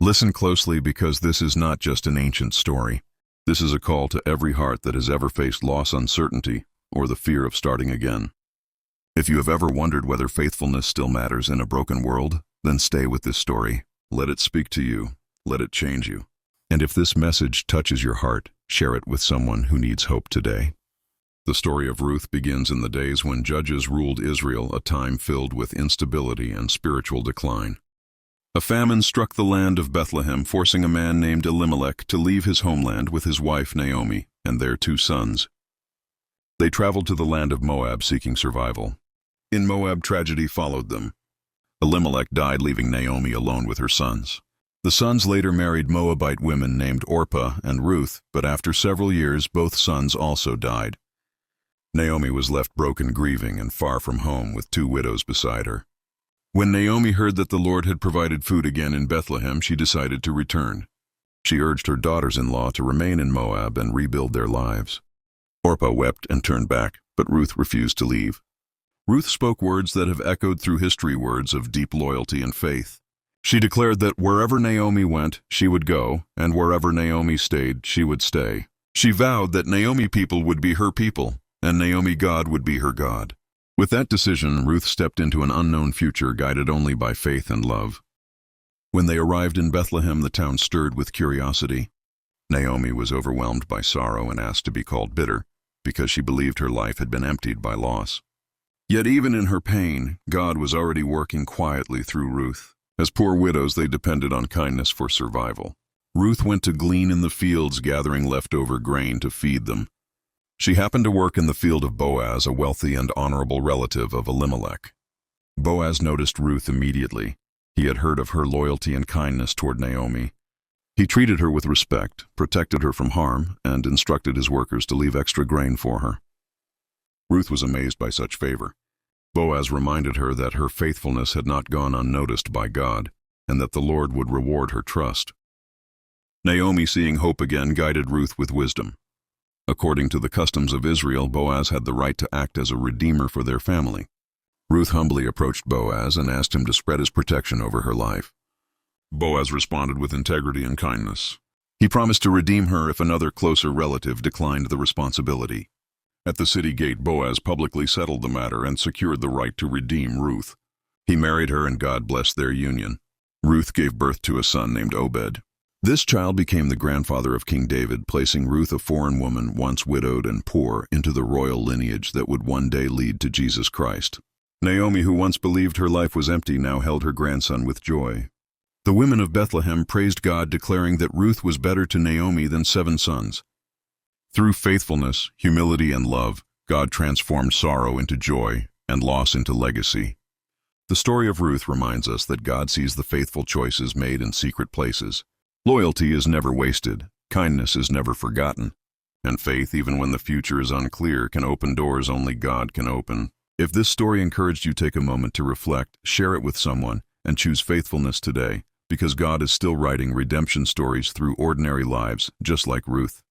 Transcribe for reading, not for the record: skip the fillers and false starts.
Listen closely because this is not just an ancient story. This is a call to every heart that has ever faced loss, uncertainty, or the fear of starting again. If you have ever wondered whether faithfulness still matters in a broken world, then stay with this story. Let it speak to you. Let it change you. And if this message touches your heart, share it with someone who needs hope today. The story of Ruth begins in the days when judges ruled Israel, a time filled with instability and spiritual decline. A famine struck the land of Bethlehem, forcing a man named Elimelech to leave his homeland with his wife Naomi and their 2 sons. They traveled to the land of Moab seeking survival. In Moab, tragedy followed them. Elimelech died, leaving Naomi alone with her sons. The sons later married Moabite women named Orpah and Ruth, but after several years, both sons also died. Naomi was left broken, grieving, and far from home with 2 widows beside her. When Naomi heard that the Lord had provided food again in Bethlehem, she decided to return. She urged her daughters-in-law to remain in Moab and rebuild their lives. Orpah wept and turned back, but Ruth refused to leave. Ruth spoke words that have echoed through history, words of deep loyalty and faith. She declared that wherever Naomi went, she would go, and wherever Naomi stayed, she would stay. She vowed that Naomi people would be her people, and Naomi God would be her God. With that decision, Ruth stepped into an unknown future, guided only by faith and love. When they arrived in Bethlehem, the town stirred with curiosity. Naomi was overwhelmed by sorrow and asked to be called bitter, because she believed her life had been emptied by loss. Yet even in her pain, God was already working quietly through Ruth. As poor widows, they depended on kindness for survival. Ruth went to glean in the fields, gathering leftover grain to feed them. She happened to work in the field of Boaz, a wealthy and honorable relative of Elimelech. Boaz noticed Ruth immediately. He had heard of her loyalty and kindness toward Naomi. He treated her with respect, protected her from harm, and instructed his workers to leave extra grain for her. Ruth was amazed by such favor. Boaz reminded her that her faithfulness had not gone unnoticed by God, and that the Lord would reward her trust. Naomi, seeing hope again, guided Ruth with wisdom. According to the customs of Israel, Boaz had the right to act as a redeemer for their family. Ruth humbly approached Boaz and asked him to spread his protection over her life. Boaz responded with integrity and kindness. He promised to redeem her if another closer relative declined the responsibility. At the city gate, Boaz publicly settled the matter and secured the right to redeem Ruth. He married her, and God blessed their union. Ruth gave birth to a son named Obed. This child became the grandfather of King David, placing Ruth, a foreign woman, once widowed and poor, into the royal lineage that would one day lead to Jesus Christ. Naomi, who once believed her life was empty, now held her grandson with joy. The women of Bethlehem praised God, declaring that Ruth was better to Naomi than 7 sons. Through faithfulness, humility, and love, God transformed sorrow into joy and loss into legacy. The story of Ruth reminds us that God sees the faithful choices made in secret places. Loyalty is never wasted, kindness is never forgotten, and faith, even when the future is unclear, can open doors only God can open. If this story encouraged you, take a moment to reflect, share it with someone, and choose faithfulness today, because God is still writing redemption stories through ordinary lives, just like Ruth.